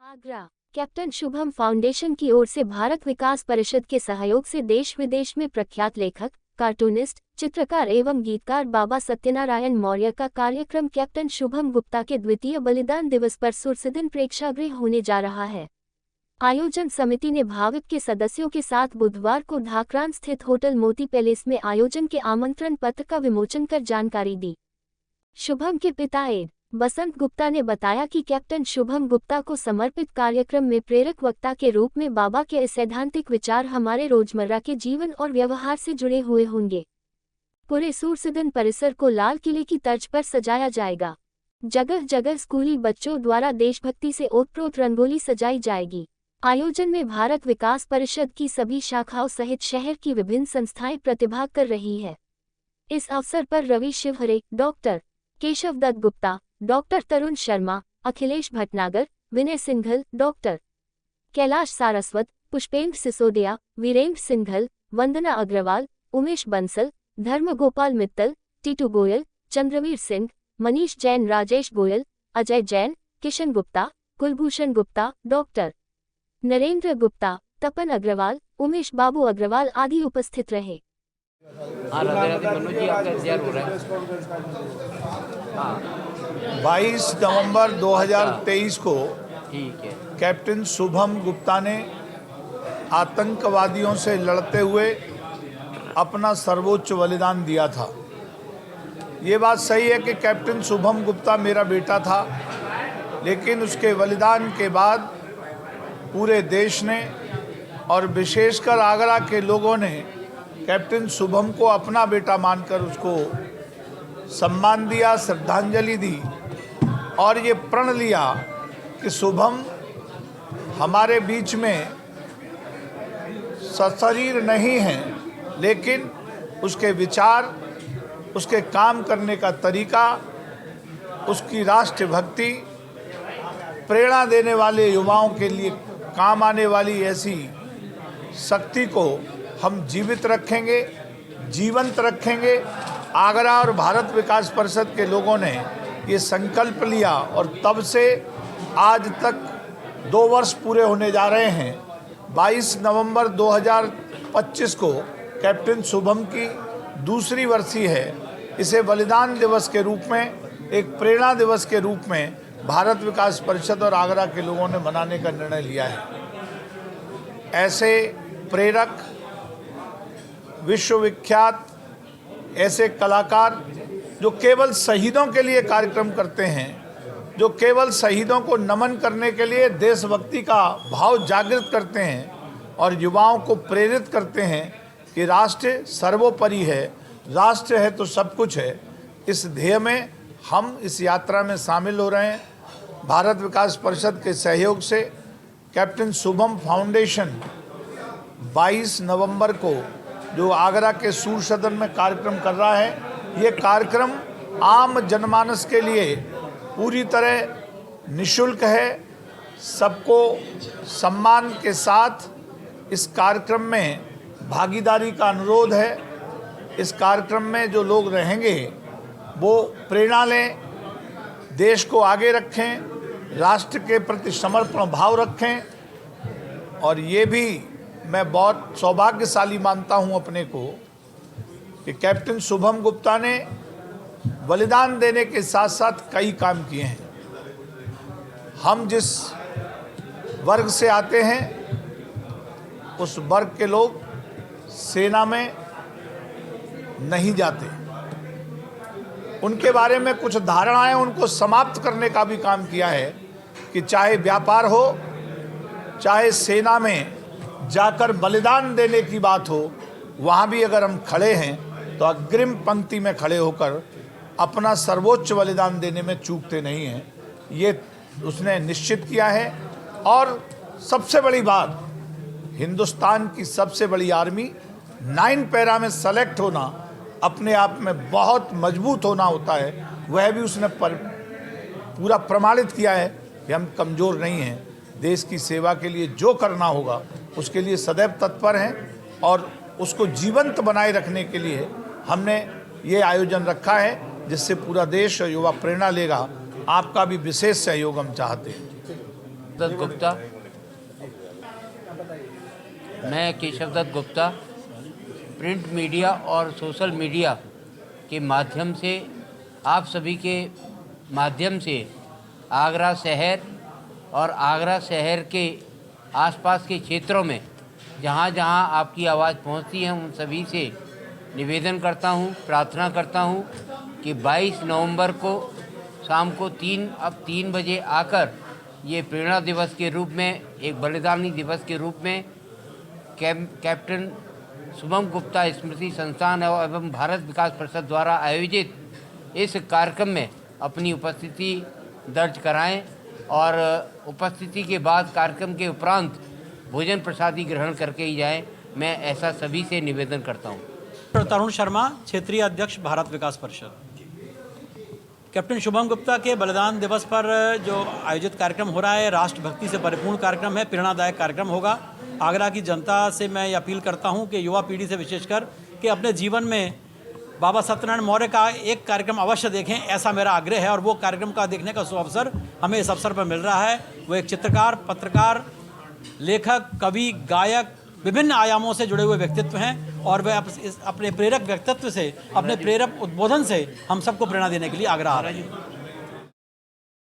Agra captain Shubham foundation की ओर से भारत विकास परिषद के सहयोग से देश विदेश में प्रख्यात लेखक, कार्टूनिस्ट, चित्रकार एवं गीतकार बाबा सत्यनारायण मौर्य का कार्यक्रम कैप्टन शुभम गुप्ता के द्वितीय बलिदान दिवस पर सुरसिदिन प्रेक्षागृह होने जा रहा है। आयोजन समिति ने भाविक के सदस्यों के साथ बुधवार को धाकरान स्थित होटल मोती पैलेस में आयोजन के आमंत्रण पत्र का विमोचन कर जानकारी दी। शुभम के पिता एड बसंत गुप्ता ने बताया कि कैप्टन शुभम गुप्ता को समर्पित कार्यक्रम में प्रेरक वक्ता के रूप में बाबा के सैद्धांतिक विचार हमारे रोजमर्रा के जीवन और व्यवहार से जुड़े हुए होंगे। पूरे सुरसिदिन परिसर को लाल किले की तर्ज पर सजाया जाएगा। जगह जगह स्कूली बच्चों द्वारा देशभक्ति से ओतप्रोत रंगोली सजाई जाएगी। आयोजन में भारत विकास परिषद की सभी शाखाओं सहित शहर की विभिन्न संस्थाएं प्रतिभाग कर रही है। इस अवसर पर रवि शिवहरे, डॉक्टर केशव दत्त गुप्ता, डॉक्टर तरुण शर्मा, अखिलेश भटनागर, विनय सिंघल, डॉक्टर कैलाश सारस्वत, पुष्पेंद्र सिसोदिया, वीरेंद्र सिंघल, वंदना अग्रवाल, उमेश बंसल, धर्म गोपाल मित्तल, टीटू गोयल, चंद्रवीर सिंह, मनीष जैन, राजेश गोयल, अजय जैन, किशन गुप्ता, कुलभूषण गुप्ता, डॉक्टर नरेंद्र गुप्ता, तपन अग्रवाल, उमेश बाबू अग्रवाल आदि उपस्थित रहे। बाईस नवंबर 2023 को कैप्टन शुभम गुप्ता ने आतंकवादियों से लड़ते हुए अपना सर्वोच्च बलिदान दिया था। ये बात सही है कि कैप्टन शुभम गुप्ता मेरा बेटा था, लेकिन उसके बलिदान के बाद पूरे देश ने और विशेषकर आगरा के लोगों ने कैप्टन शुभम को अपना बेटा मानकर उसको सम्मान दिया, श्रद्धांजलि दी और ये प्रण लिया कि शुभम हमारे बीच में सशरीर नहीं है, लेकिन उसके विचार, उसके काम करने का तरीका, उसकी राष्ट्रभक्ति, प्रेरणा देने वाले युवाओं के लिए काम आने वाली ऐसी शक्ति को हम जीवित रखेंगे, जीवंत रखेंगे। आगरा और भारत विकास परिषद के लोगों ने ये संकल्प लिया और तब से आज तक 2 वर्ष पूरे होने जा रहे हैं। 22 नवंबर 2025 को कैप्टन शुभम की दूसरी वर्षी है। इसे बलिदान दिवस के रूप में, एक प्रेरणा दिवस के रूप में भारत विकास परिषद और आगरा के लोगों ने मनाने का निर्णय लिया है। ऐसे प्रेरक, विश्वविख्यात ऐसे कलाकार जो केवल शहीदों के लिए कार्यक्रम करते हैं, जो केवल शहीदों को नमन करने के लिए देशभक्ति का भाव जागृत करते हैं और युवाओं को प्रेरित करते हैं कि राष्ट्र सर्वोपरि है, राष्ट्र है तो सब कुछ है। इस ध्येय में हम इस यात्रा में शामिल हो रहे हैं। भारत विकास परिषद के सहयोग से कैप्टन शुभम फाउंडेशन 22 नवंबर को जो आगरा के सूर सदन में कार्यक्रम कर रहा है, ये कार्यक्रम आम जनमानस के लिए पूरी तरह निःशुल्क है। सबको सम्मान के साथ इस कार्यक्रम में भागीदारी का अनुरोध है। इस कार्यक्रम में जो लोग रहेंगे वो प्रेरणा लें, देश को आगे रखें, राष्ट्र के प्रति समर्पण भाव रखें। और ये भी मैं बहुत सौभाग्यशाली मानता हूं अपने को कि कैप्टन शुभम गुप्ता ने बलिदान देने के साथ साथ कई काम किए हैं। हम जिस वर्ग से आते हैं उस वर्ग के लोग सेना में नहीं जाते। उनके बारे में कुछ धारणाएं उनको समाप्त करने का भी काम किया है कि चाहे व्यापार हो, चाहे सेना में जाकर बलिदान देने की बात हो, वहाँ भी अगर हम खड़े हैं तो अग्रिम पंक्ति में खड़े होकर अपना सर्वोच्च बलिदान देने में चूकते नहीं हैं। ये उसने निश्चित किया है। और सबसे बड़ी बात, हिंदुस्तान की सबसे बड़ी आर्मी 9 पैरा में सेलेक्ट होना अपने आप में बहुत मजबूत होना होता है। वह भी उसने पूरा प्रमाणित किया है कि हम कमज़ोर नहीं हैं। देश की सेवा के लिए जो करना होगा उसके लिए सदैव तत्पर हैं और उसको जीवंत बनाए रखने के लिए हमने ये आयोजन रखा है, जिससे पूरा देश और युवा प्रेरणा लेगा। आपका भी विशेष सहयोग हम चाहते हैं। दत्त गुप्ता। मैं केशव दत्त गुप्ता प्रिंट मीडिया और सोशल मीडिया के माध्यम से आप सभी के माध्यम से आगरा शहर और आगरा शहर के आसपास के क्षेत्रों में जहाँ जहाँ आपकी आवाज़ पहुँचती है उन सभी से निवेदन करता हूँ, प्रार्थना करता हूँ कि 22 नवंबर को शाम को 3 बजे आकर ये प्रेरणा दिवस के रूप में, एक बलिदानी दिवस के रूप में कैप्टन शुभम गुप्ता स्मृति संस्थान एवं भारत विकास परिषद द्वारा आयोजित इस कार्यक्रम में अपनी उपस्थिति दर्ज कराएं और उपस्थिति के बाद कार्यक्रम के उपरांत भोजन प्रसादी ग्रहण करके ही जाएं। मैं ऐसा सभी से निवेदन करता हूं। तरुण शर्मा, क्षेत्रीय अध्यक्ष भारत विकास परिषद। कैप्टन शुभम गुप्ता के बलिदान दिवस पर जो आयोजित कार्यक्रम हो रहा है राष्ट्रभक्ति से परिपूर्ण कार्यक्रम है, प्रेरणादायक कार्यक्रम होगा। आगरा की जनता से मैं ये अपील करता हूं कि युवा पीढ़ी से विशेषकर कि अपने जीवन में बाबा सत्यनारायण मौर्य का एक कार्यक्रम अवश्य देखें, ऐसा मेरा आग्रह है। और वो कार्यक्रम का देखने का सुअवसर हमें इस अवसर पर मिल रहा है। वो एक चित्रकार, पत्रकार, लेखक, कवि, गायक, विभिन्न आयामों से जुड़े हुए व्यक्तित्व हैं और वे अपने प्रेरक व्यक्तित्व से, अपने प्रेरक उद्बोधन से हम सबको प्रेरणा देने के लिए आगरा आ रहे हैं।